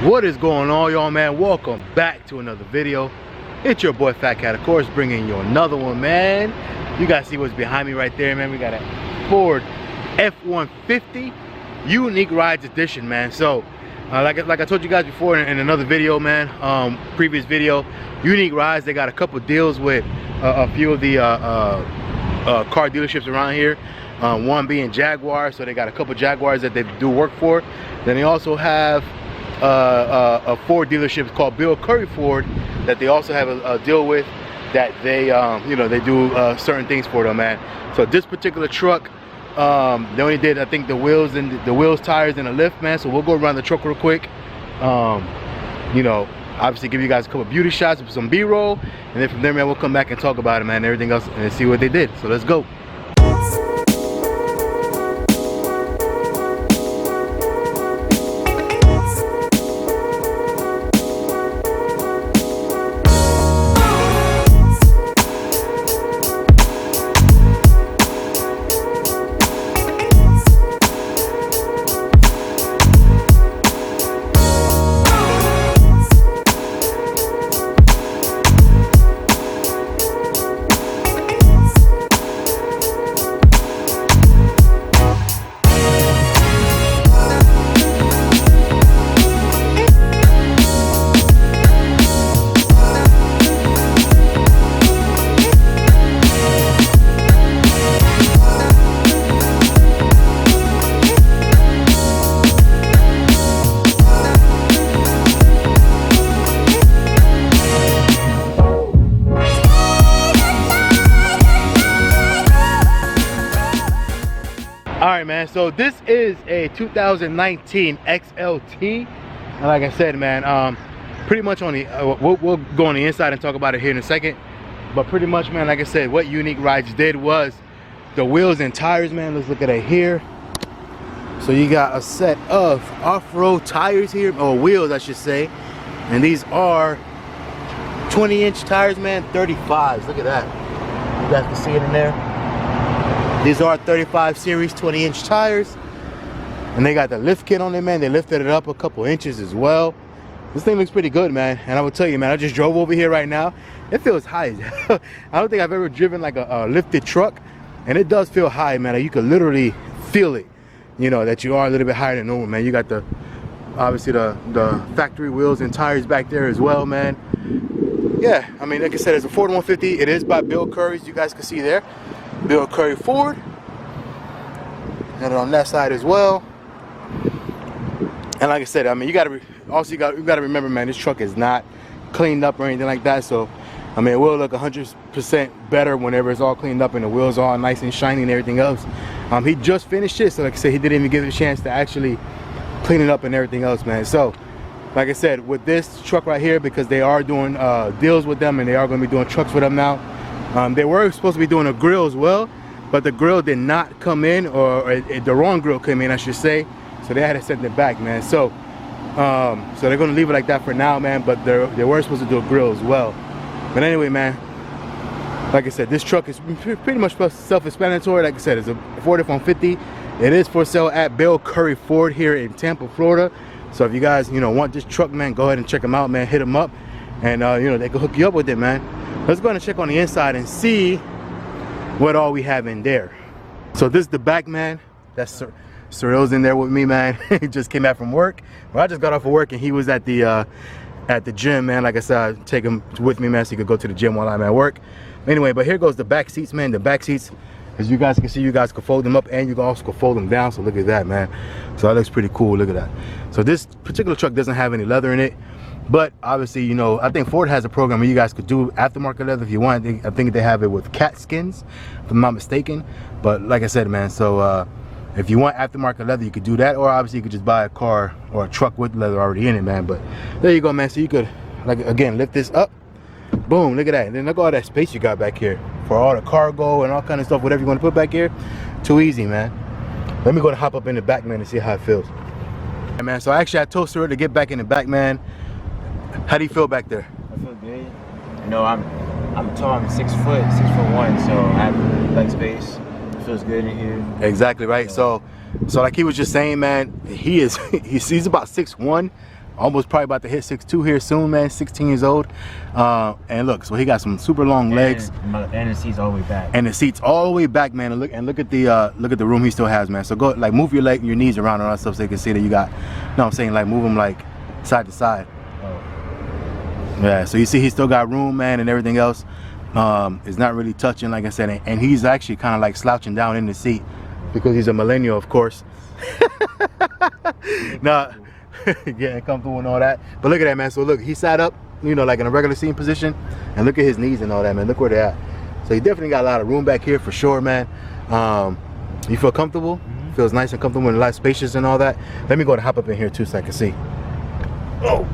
What is going on, y'all, man? Welcome back to another video. It's your boy Fatkat, of course, bringing you another one, man. You guys see what's behind me right there, man. We got a Ford F150 Unique Rides Edition, man. So like I told you guys before in another video, man, previous video, Unique Rides, they got a couple deals with a few of the car dealerships around here. One being Jaguar, so they got a couple Jaguars that they do work for. Then they also have a Ford dealership called Bill Curry Ford that they also have a deal with, that they you know, they do certain things for them, man. So this particular truck, they only did, I think, the wheels and the wheels, tires, and a lift, man. So we'll go around the truck real quick, you know, obviously give you guys a couple beauty shots with some B-roll, and then from there, man, we'll come back and talk about it, man, and everything else, and see what they did. So let's go. Alright, man, so this is a 2019 XLT, and like I said, man, pretty much on the we'll go on the inside and talk about it here in a second, but pretty much, man, like I said, what Unique Rides did was the wheels and tires, man. Let's look at it here. So you got a set of off-road tires here, or wheels I should say, and these are 20-inch tires, man, 35s. Look at that, you guys can see it in there. These are 35 series 20-inch tires, and they got the lift kit on it, man. They lifted it up a couple inches as well. This thing looks pretty good, man. And I will tell you, man, I just drove over here right now. It feels high. I don't think I've ever driven like a lifted truck, and it does feel high, man. You can literally feel it, you know, that you are a little bit higher than normal, man. You got the, obviously, the factory wheels and tires back there as well, man. Yeah, I mean, like I said, it's a Ford 150. It is by Bill Curry's, you guys can see there. Bill Curry Ford, and on that side as well. And like I said, I mean, you gotta remember, man, this truck is not cleaned up or anything like that. So I mean, it will look 100% better whenever it's all cleaned up and the wheels are all nice and shiny and everything else. He just finished it, so like I said, he didn't even give it a chance to actually clean it up and everything else, man. So like I said, with this truck right here, because they are doing deals with them, and they are going to be doing trucks for them now. They were supposed to be doing a grill as well, but the grill did not come in, or the wrong grill came in, I should say. So they had to send it back, man. So so they're going to leave it like that for now, man. But they were supposed to do a grill as well. But anyway, man, like I said, this truck is pretty much self-explanatory. Like I said, it's a Ford F-150. It is for sale at Bill Curry Ford here in Tampa, Florida. So if you guys, you know, want this truck, man, go ahead and check them out, man. Hit them up, and you know, they can hook you up with it, man. Let's go ahead and check on the inside and see what all we have in there. So this is the back, man. That's Cyril's in there with me, man. He just came back from work. Well, I just got off of work, and he was at the gym, man. Like I said, I take him with me, man, so he could go to the gym while I'm at work. Anyway, but here goes the back seats, man. The back seats, as you guys can see, you guys can fold them up, and you can also fold them down. So look at that, man. So that looks pretty cool. Look at that. So this particular truck doesn't have any leather in it. But obviously, you know, I think Ford has a program where you guys could do aftermarket leather if you want. I think they have it with cat skins, if I'm not mistaken. But like I said, man, so if you want aftermarket leather, you could do that. Or obviously, you could just buy a car or a truck with leather already in it, man. But there you go, man. So you could, like, again, lift this up. Boom, look at that. And then look at all that space you got back here for all the cargo and all kind of stuff, whatever you want to put back here. Too easy, man. Let me go and hop up in the back, man, and see how it feels. Hey, man, so actually I told her to get back in the back, man. How do you feel back there? I feel good. You know, I'm tall, I'm 6 foot, 6'1", so I have leg space. It feels good in here. Exactly right. So like he was just saying, man, he's about 6'1", almost probably about to hit 6'2" here soon, man. 16 years old. And look, so he got some super long legs. And the seat's all the way back. And the seat's all the way back, man. And look at the room he still has, man. So go, like, move your leg, your knees around and all that stuff so you can see that you got, you know what I'm saying, like, move them like side to side. Oh. Yeah, so you see he still got room, man, and everything else. It's not really touching, like I said, and he's actually kind of like slouching down in the seat because he's a millennial, of course. Nah, getting comfortable and all that. But look at that, man. So look, he sat up, you know, like in a regular seating position, and look at his knees and all that, man. Look where they're at. So he definitely got a lot of room back here for sure, man. You feel comfortable? Mm-hmm. Feels nice and comfortable and a lot spacious and all that. Let me go and hop up in here too so I can see. Oh.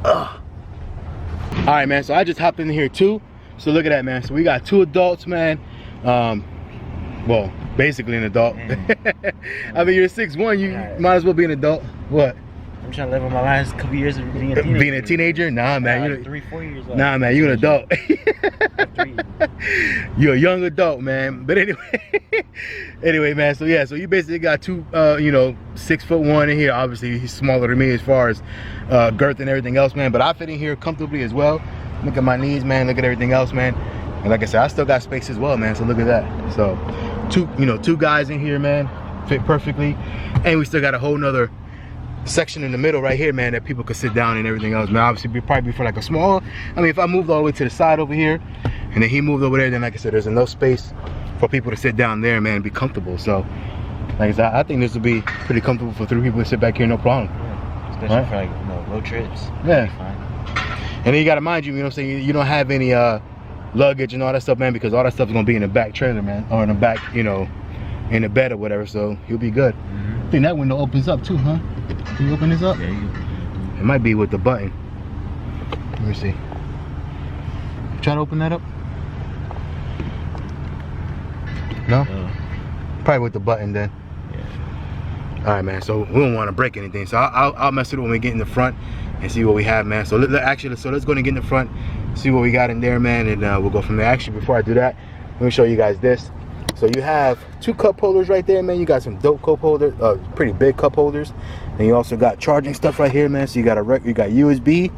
All right, man, so I just hopped in here too. So look at that, man. So we got 2 adults, man. Well, basically an adult. I mean, you're 6'1", you might as well be an adult. What? I'm trying to live on my last couple years of being a teenager. Being a teenager? Nah, man. Like 3-4 years left. Nah, man, you're an adult. You're a young adult, man. But anyway, man. So yeah, so you basically got 2, you know, 6'1" in here. Obviously, he's smaller than me as far as girth and everything else, man. But I fit in here comfortably as well. Look at my knees, man. Look at everything else, man. And like I said, I still got space as well, man. So look at that. So 2 guys in here, man. Fit perfectly. And we still got a whole nother section in the middle right here, man, that people could sit down and everything else, man. Obviously probably for like a small, I mean, if I moved all the way to the side over here and then he moved over there, then like I said, there's enough space for people to sit down there, man, and be comfortable. So like I said, I think this would be pretty comfortable for 3 people to sit back here, no problem. Yeah, especially for like, you know, road trips. Yeah. And then you gotta mind you, you know what I'm saying, you don't have any luggage and all that stuff, man, because all that stuff is gonna be in the back trailer, man, or in the back, you know, in the bed or whatever, so you'll be good. Mm-hmm. I think that window opens up too, huh? Can you open this up? Yeah, it might be with the button. Let me see. Try to open that up. No? Probably with the button then. Yeah. All right, man, so we don't want to break anything, so I'll mess with it when we get in the front and see what we have, man. So let's go and get in the front, see what we got in there, man, and we'll go from there. Actually, before I do that, let me show you guys this. So you have 2 cup holders right there, man. You got some dope cup holders, pretty big cup holders, and you also got charging stuff right here, man. So you got USB,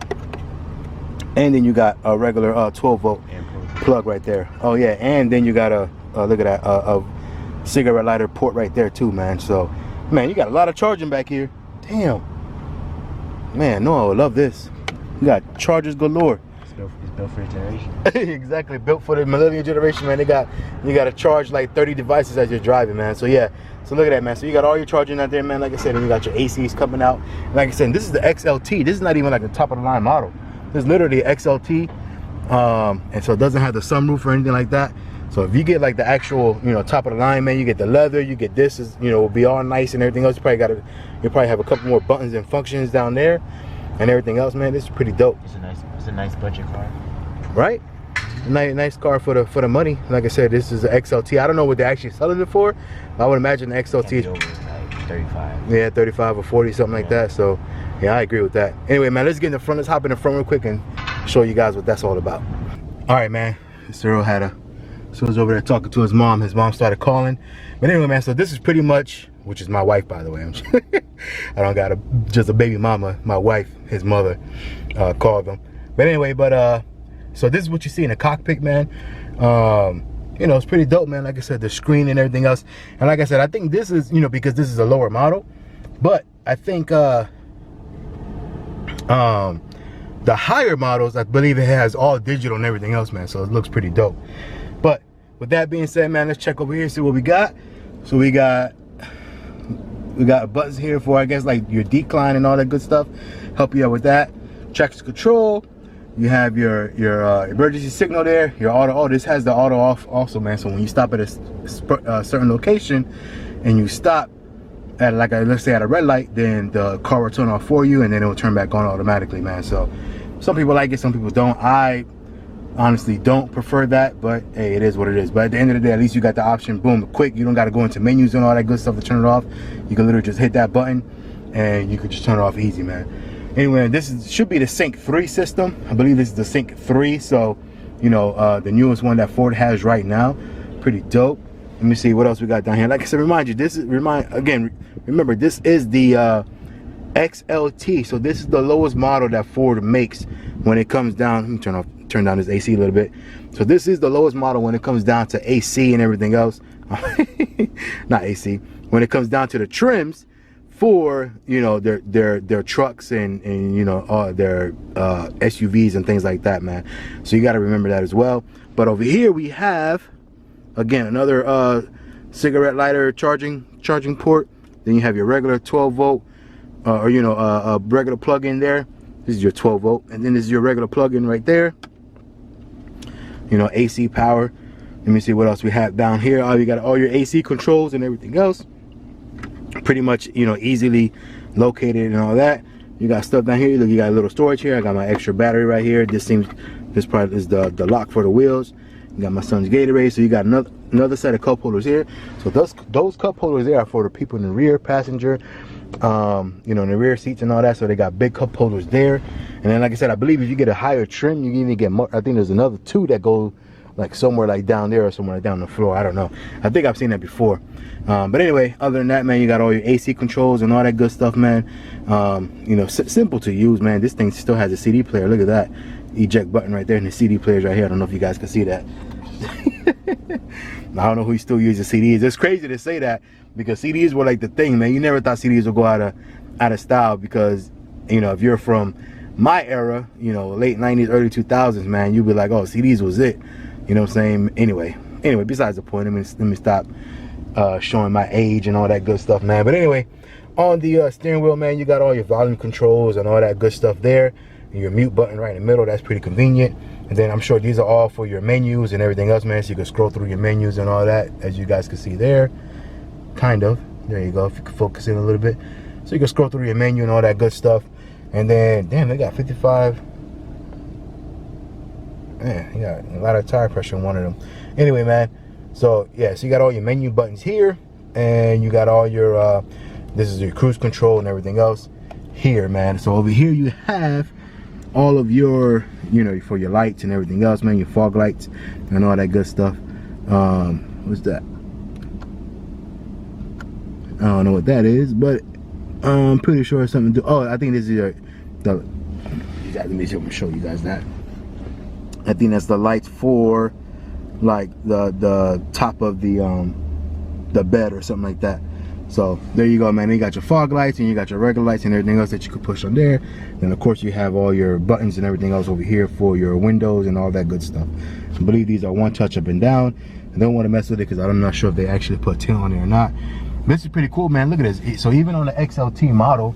and then you got a regular 12-volt plug right there. Oh yeah, and then you got a look at that, a cigarette lighter port right there too, man. So man, you got a lot of charging back here. Damn, man, no, I would love this. You got chargers galore. It's built for the generation. Exactly, built for the millennial generation, man. You got to charge like 30 devices as you're driving, man. So yeah, so look at that, man. So you got all your charging out there, man. Like I said, and you got your ACs coming out. And like I said, this is the XLT. This is not even like the top of the line model. This is literally XLT, and so it doesn't have the sunroof or anything like that. So if you get like the actual, you know, top of the line, man, you get the leather, you get this, is, you know, will be all nice and everything else. You probably have a couple more buttons and functions down there, and everything else, man. This is pretty dope. It's a nice budget car. Right? Nice car for the money. Like I said, this is an XLT. I don't know what they're actually selling it for. I would imagine the XLT is over like 35. Yeah, 35 or 40, something like that. So yeah, I agree with that. Anyway, man, let's get in the front. Let's hop in the front real quick and show you guys what that's all about. All right, man. Cyril so he was over there talking to his mom. His mom started calling. But anyway, man, so this is pretty much, which is my wife, by the way. I don't got just a baby mama. My wife, his mother, called them. But anyway, so this is what you see in the cockpit, man. You know, it's pretty dope, man. Like I said, the screen and everything else. And like I said, I think this is, you know, because this is a lower model. But I think the higher models, I believe it has all digital and everything else, man. So it looks pretty dope. But with that being said, man, let's check over here and see what we got. So we got buttons here for, I guess, like your decline and all that good stuff. Help you out with that. Traction control. You have your emergency signal there. Your auto. Oh, this has the auto off also, man. So when you stop at a certain location and you stop at, like, let's say at a red light, then the car will turn off for you, and then it will turn back on automatically, man. So some people like it, some people don't. I honestly don't prefer that, but hey, it is what it is. But at the end of the day, at least you got the option, boom, quick. You don't got to go into menus and all that good stuff to turn it off. You can literally just hit that button and you can just turn it off easy, man. Anyway, should be the Sync 3 system. I believe this is the Sync 3, so you know, the newest one that Ford has right now. Pretty dope. Let me see what else we got down here. Like I said, remember, this is the XLT. So this is the lowest model that Ford makes when it comes down. Let me turn down this AC a little bit. So this is the lowest model when it comes down to AC and everything else. Not AC. When it comes down to the trims for, you know, their trucks and you know, their SUVs and things like that, man. So you got to remember that as well. But over here we have, again, another cigarette lighter charging port. Then you have your regular 12 volt or you know, a regular plug-in there. This is your 12 volt, and then this is your regular plug-in right there. You know, AC power. Let me see what else we have down here. Oh, you got all your AC controls and everything else. Pretty much, you know, easily located and all that. You got stuff down here. Look, you got a little storage here. I got my extra battery right here. This part is the lock for the wheels. You got my son's Gatorade. So you got another set of cup holders here. So those cup holders there are for the people in the rear passenger, you know, in the rear seats and all that. So they got big cup holders there. And then, like I said, I believe if you get a higher trim, you can even get more. I think there's another two that go like somewhere like down there or somewhere like down the floor. I don't know. I think I've seen that before. But anyway, other than that, man, you got all your AC controls and all that good stuff, man. You know, simple to use, man. This thing still has a CD player. Look at that eject button right there, and the CD players right here. I don't know if you guys can see that. I don't know who still uses CDs. It's crazy to say that because CDs were like the thing, man. You never thought CDs would go out of style because, you know, if you're from my era, you know, late 90s, early 2000s, man, you'd be like, oh, CDs was it. You know what I'm saying? Anyway, besides the point, let me stop showing my age and all that good stuff, man. But anyway, on the steering wheel, man, you got all your volume controls and all that good stuff there. And your mute button right in the middle, that's pretty convenient. And then I'm sure these are all for your menus and everything else, man. So you can scroll through your menus and all that, as you guys can see there. Kind of. There you go, if you can focus in a little bit. So you can scroll through your menu and all that good stuff. And then, damn, they got 55. Man, you got a lot of tire pressure in one of them. Anyway, man, so yeah, so you got all your menu buttons here, and you got all your this is your cruise control and everything else here, man. So over here you have all of your, you know, for your lights and everything else, man, your fog lights and all that good stuff. What's that? I don't know what that is, but I'm pretty sure it's something to do. Oh, I think this is your let me see if I can show you guys that. I think that's the lights for like the top of the bed or something like that. So there you go, man. Then you got your fog lights and you got your regular lights and everything else that you could push on there. Then of course you have all your buttons and everything else over here for your windows and all that good stuff. I believe these are one touch up and down. I don't want to mess with it because I'm not sure if they actually put 10 on there or not. This is pretty cool, man. Look at this. So even on the XLT model,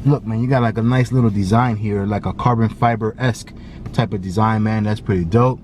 look, man, you got like a nice little design here, like a carbon fiber-esque type of design, man. That's pretty dope.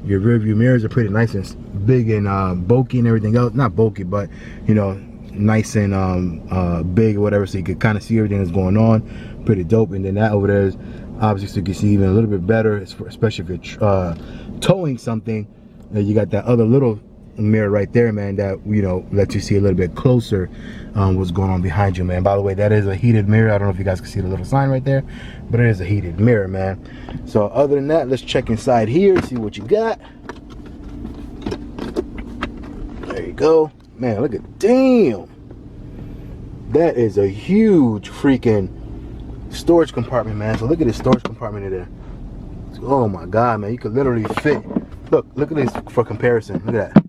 Your rear view mirrors are pretty nice and big and bulky and everything else. Not bulky, but you know, nice and big or whatever, so you can kind of see everything that's going on. Pretty dope. And then that over there is obviously so you can see even a little bit better, especially if you're towing something. You got that other little mirror right there, man, that, you know, lets you see a little bit closer what's going on behind you, man. By the way, that is a heated mirror. I don't know if you guys can see the little sign right there, but it is a heated mirror, man. So other than that, let's check inside here, see what you got. There you go, man. Look at, damn, that is a huge freaking storage compartment, man. So look at this storage compartment in there. Oh my god, man, you could literally fit, look at this for comparison. Look at that.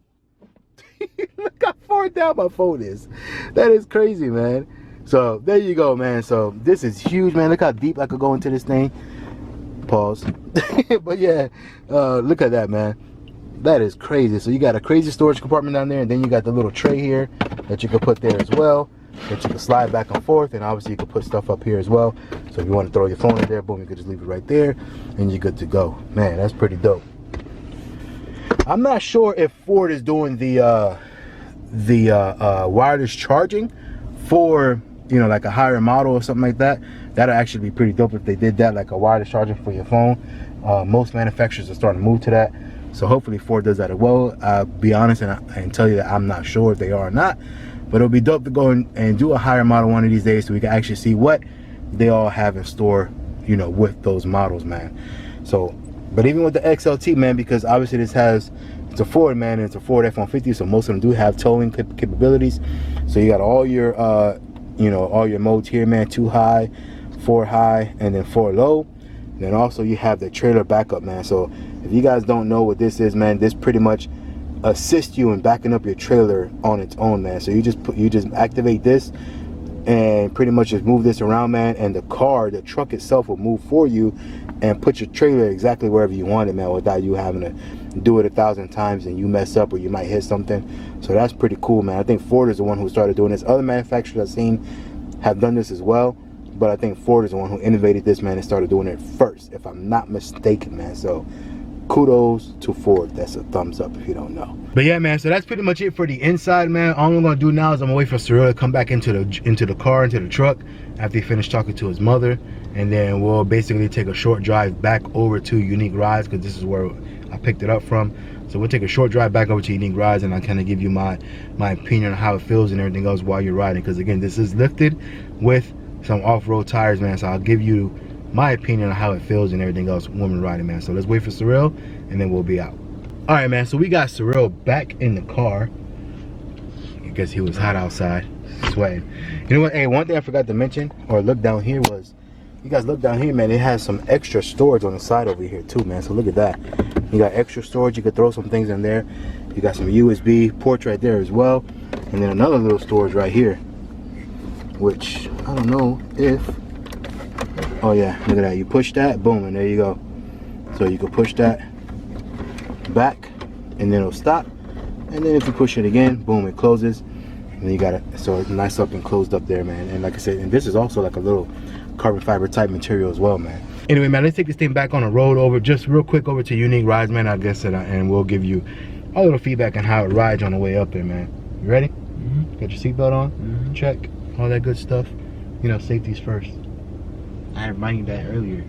Look how far down my phone is. That is crazy, man. So there you go, man. So this is huge, man. Look how deep I could go into this thing. Pause. But yeah, look at that, man. That is crazy. So you got a crazy storage compartment down there, and then you got the little tray here that you can put there as well, that you can slide back and forth, and obviously you can put stuff up here as well. So if you want to throw your phone in there, boom, you can just leave it right there and you're good to go. Man, that's pretty dope. I'm not sure if Ford is doing the wireless charging for, you know, like a higher model or something like that. That'll actually be pretty dope if they did that, like a wireless charging for your phone. Most manufacturers are starting to move to that, so hopefully Ford does that as well. I'll be honest and tell you that I'm not sure if they are or not, but it'll be dope to go and do a higher model one of these days so we can actually see what they all have in store, you know, with those models, man. So, but even with the XLT, man, because obviously this has, it's a Ford, man, and it's a Ford F-150, so most of them do have towing capabilities. So you got all your you know, all your modes here, man. 2 high, 4 high, and then 4 low. And then also you have the trailer backup, man. So if you guys don't know what this is, man, this pretty much assists you in backing up your trailer on its own, man. So you just activate this and pretty much just move this around, man, and the truck itself will move for you and put your trailer exactly wherever you want it, man, without you having to do it 1,000 times and you mess up or you might hit something. So that's pretty cool, man. I think Ford is the one who started doing this. Other manufacturers I've seen have done this as well, but I think Ford is the one who innovated this, man, and started doing it first, if I'm not mistaken, man. So kudos to Ford. That's a thumbs up if you don't know. But yeah, man, so that's pretty much it for the inside, man. All I'm gonna do now is I'm gonna wait for Cyril to come back into the car, into the truck, after he finished talking to his mother, and then we'll basically take a short drive back over to Unique Rides, because this is where I picked it up from. So we'll take a short drive back over to Unique Rides, and I'll kind of give you my opinion on how it feels and everything else while you're riding, because again, this is lifted with some off-road tires, man. So I'll give you my opinion on how it feels and everything else woman riding, man. So let's wait for Cyril and then we'll be out. All right, man, so we got Cyril back in the car because he was hot outside, sweating. You know what, hey, one thing I forgot to mention or look down here was, you guys look down here, man, it has some extra storage on the side over here too, man. So look at that. You got extra storage, you could throw some things in there. You got some USB ports right there as well, and then another little storage right here, which I don't know if, oh yeah, look at that. You push that, boom, and there you go. So you can push that back and then it'll stop, and then if you push it again, boom, it closes, and then you got it. So it's nice up and closed up there, man. And like I said, and this is also like a little carbon fiber type material as well, man. Anyway, man, let's take this thing back on the road over just real quick over to Unique Rides, man. I guess and we'll give you a little feedback on how it rides on the way up there, man. You ready? Got your seatbelt on? Check, all that good stuff. You know, safety's first. I reminded you that earlier.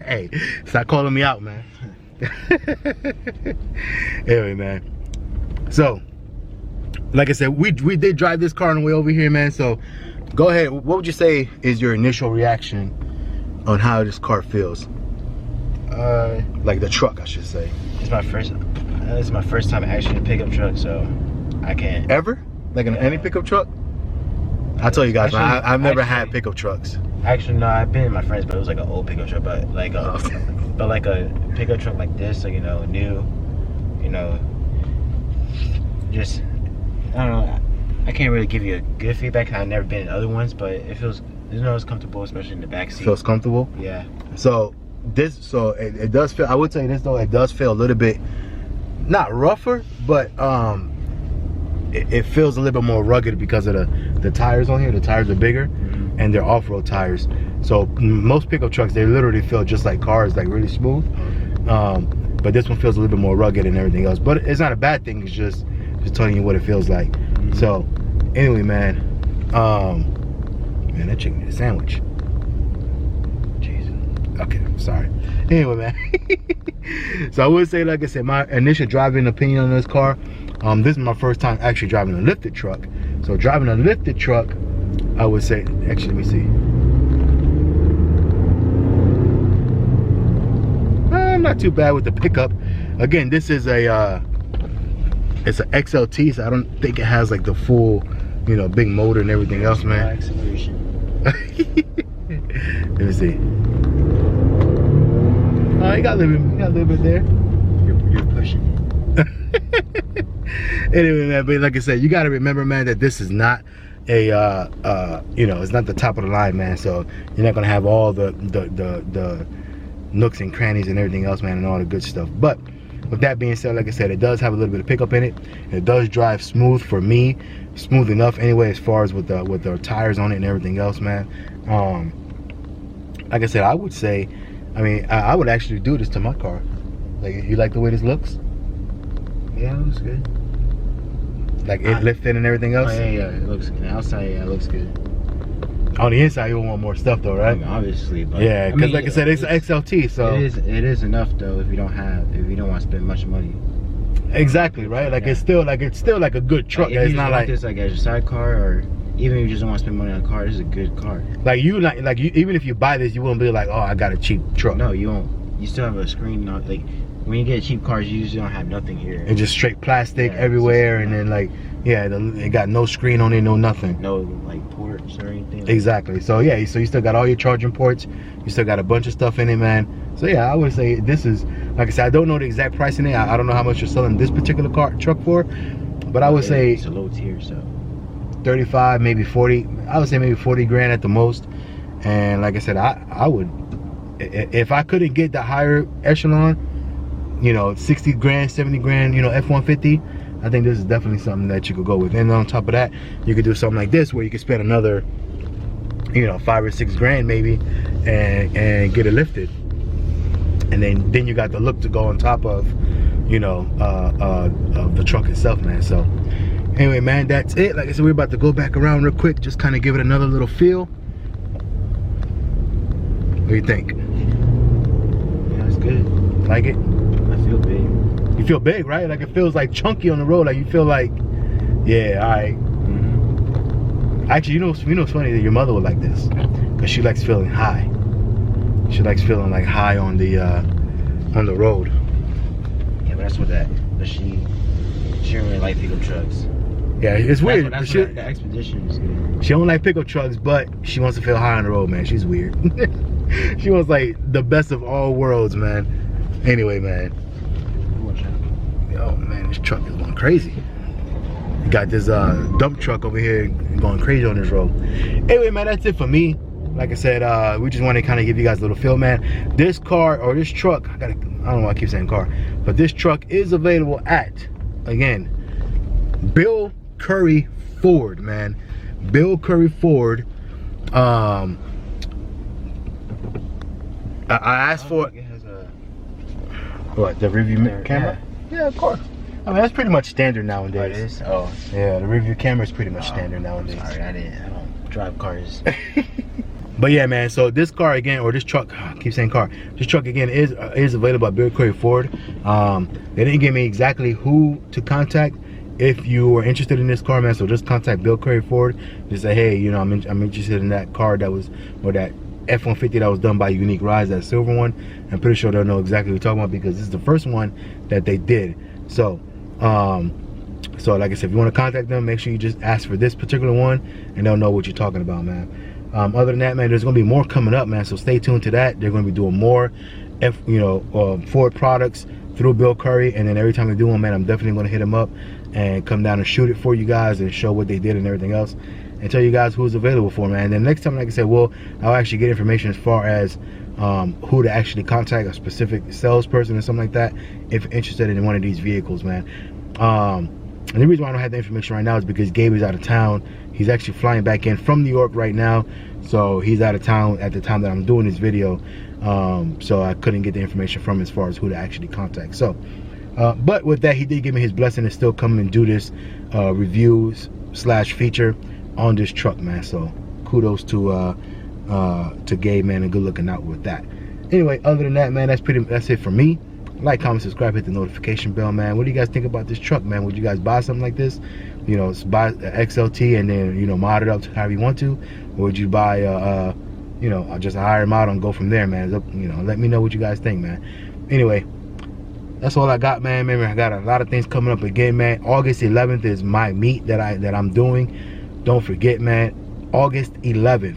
Hey, stop calling me out, man. Anyway, man, so like I said, we did drive this car on the way over here, man. So go ahead, what would you say is your initial reaction on how this car feels? Like the truck, I should say. This is my first time actually in a pickup truck, so I can't. Ever? Like in any pickup truck? I tell you guys, man, I've never had pickup trucks. Actually, no, I've been in my friends, but it was like an old pickup truck, but like a pickup truck like this, like, you know, new, you know, just, I don't know, I can't really give you a good feedback. I've never been in other ones, but it feels, you know, it's comfortable, especially in the back seat. Feels comfortable? Yeah. So it does feel, I would say this though, it does feel a little bit, not rougher, but it feels a little bit more rugged because of the tires on here. The tires are bigger, and they're off-road tires. So most pickup trucks, they literally feel just like cars, like really smooth. But this one feels a little bit more rugged and everything else. But it's not a bad thing. It's just telling you what it feels like. So anyway, man, man, that chicken is a sandwich. Jesus. Okay, sorry. Anyway, man. So I would say, like I said, my initial driving opinion on this car, this is my first time actually driving a lifted truck. So driving a lifted truck, I would say, actually, let me see. Not too bad with the pickup. Again, this is it's an XLT, so I don't think it has like the full, you know, big motor and everything else, man. Let me see. Oh, you got a little bit there. You're pushing it. Anyway, man, but like I said, you got to remember, man, that this is not a you know, it's not the top of the line, man. So you're not gonna have all the nooks and crannies and everything else, man, and all the good stuff. But with that being said, like I said, it does have a little bit of pickup in it. It does drive smooth for me, smooth enough anyway, as far as with the tires on it and everything else, man. Like I said, I would say, I mean, I would actually do this to my car. Like, you like the way this looks? Yeah, it looks good. Like it lifted and everything else? Oh, yeah, it looks good. Outside, yeah, it looks good. On the inside, you want more stuff though, right? I mean, obviously, but yeah, because like I said, it's an XLT, so it is enough though if you don't want to spend much money. Exactly, right? Like, yeah. it's still like a good truck. Like, it's not like this like as your sidecar, or even if you just don't want to spend money on a car, this is a good car. Like you even if you buy this, you won't be like, oh, I got a cheap truck. No, you won't. You still have a screen. Like when you get cheap cars, you usually don't have nothing here. And just straight plastic everywhere, and then like Yeah, it got no screen on it, no nothing. No like ports or anything. Exactly. So yeah, so you still got all your charging ports. You still got a bunch of stuff in it, man. So yeah, I would say this is, like I said, I don't know the exact price in it. I don't know how much you're selling this particular truck for, but I would say it's a low tier, so 35, maybe 40. I would say maybe 40 grand at the most. And like I said, I would, if I couldn't get the higher echelon, you know, 60 grand, 70 grand, you know, F150, I think this is definitely something that you could go with. And on top of that, you could do something like this where you could spend another, you know, 5 or 6 grand maybe and get it lifted. And then you got the look to go on top of, you know, of the truck itself, man. So anyway, man, that's it. Like I said, we're about to go back around real quick, just kind of give it another little feel. What do you think? Yeah, it's good. Like it? I feel big. You feel big, right? Like it feels like chunky on the road. Like you feel like, yeah, all right. Actually, you know what's funny? That your mother would like this, because she likes feeling high. She likes feeling like high on the road. Yeah, but that's what that. But she don't really like pickup trucks. Yeah, it's weird. The Expedition is good. She don't like pickup trucks, but she wants to feel high on the road, man. She's weird. She wants like the best of all worlds, man. Anyway, man. Oh man, this truck is going crazy. You got this dump truck over here going crazy on this road. Anyway, man, that's it for me. Like I said, we just want to kind of give you guys a little feel, man. This car or this truck, I don't know why I keep saying car, but this truck is available at, again, Bill Curry Ford, man. Bill Curry Ford. I asked for it has a what, the review camera? Yeah, of course. I mean, that's pretty much standard nowadays. Oh, it is? Oh. Yeah, the review camera is pretty much standard nowadays. Sorry, I don't drive cars. But yeah, man, so this car again, or this truck, I keep saying car, this truck again is available at Bill Curry Ford. They didn't give me exactly who to contact if you were interested in this car, man. So just contact Bill Curry Ford. Just say, hey, you know, I'm interested in that car that was, or that F150 that was done by Unique Rides, that silver one. I'm pretty sure they'll know exactly what we're talking about, because this is the first one that they did. So so like I said, if you want to contact them, make sure you just ask for this particular one and they'll know what you're talking about, man. Other than that, man, there's gonna be more coming up, man, so stay tuned to that. They're gonna be doing more Ford products through Bill Curry, and then every time they do one, man, I'm definitely gonna hit them up and come down and shoot it for you guys and show what they did and everything else, and tell you guys who's available for, man. And then next time, like I said, I'll actually get information as far as who to actually contact, a specific salesperson or something like that, if you're interested in one of these vehicles, man. And the reason why I don't have the information right now is because Gabe is out of town. He's actually flying back in from New York right now, so he's out of town at the time that I'm doing this video. So I couldn't get the information from him as far as who to actually contact. So but with that, he did give me his blessing to still come and do this reviews / feature on this truck, man. So kudos to Gabe, man, and good looking out with that. Anyway, other than that, man, that's it for me. Like, comment, subscribe, hit the notification bell, man. What do you guys think about this truck, man? Would you guys buy something like this? You know, buy XLT and then, you know, mod it up to however you want to, or would you buy you know, just a higher model and go from there, man? You know, let me know what you guys think, man. Anyway, that's all I got, man. Remember, I got a lot of things coming up again, man. August 11th is my meet that I'm doing. Don't forget, man, August 11th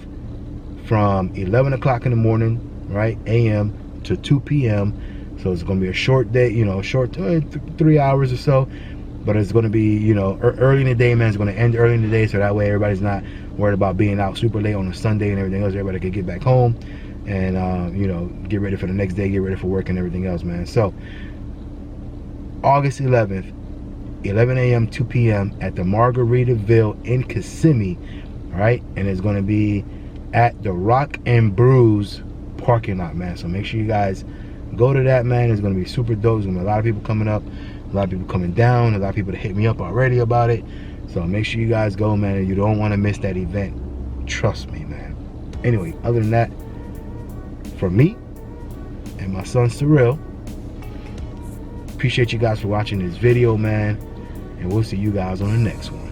from 11 o'clock in the morning, right, a.m. to 2 p.m. So it's gonna be a short day, you know, short 3 hours or so, but it's gonna be, you know, early in the day, man. It's gonna end early in the day, so that way everybody's not worried about being out super late on a Sunday and everything else. Everybody can get back home and you know, get ready for the next day, get ready for work and everything else, man. So August 11th, 11 a.m. 2 p.m. at the Margaritaville in Kissimmee, all right? And it's gonna be at the Rock and Brews parking lot, man. So make sure you guys go to that, man. It's gonna be super dope. There's gonna be a lot of people coming up, a lot of people coming down, a lot of people that hit me up already about it. So make sure you guys go, man. You don't want to miss that event, trust me, man. Anyway, other than that, for me and my son Cyril, appreciate you guys for watching this video, man, and we'll see you guys on the next one.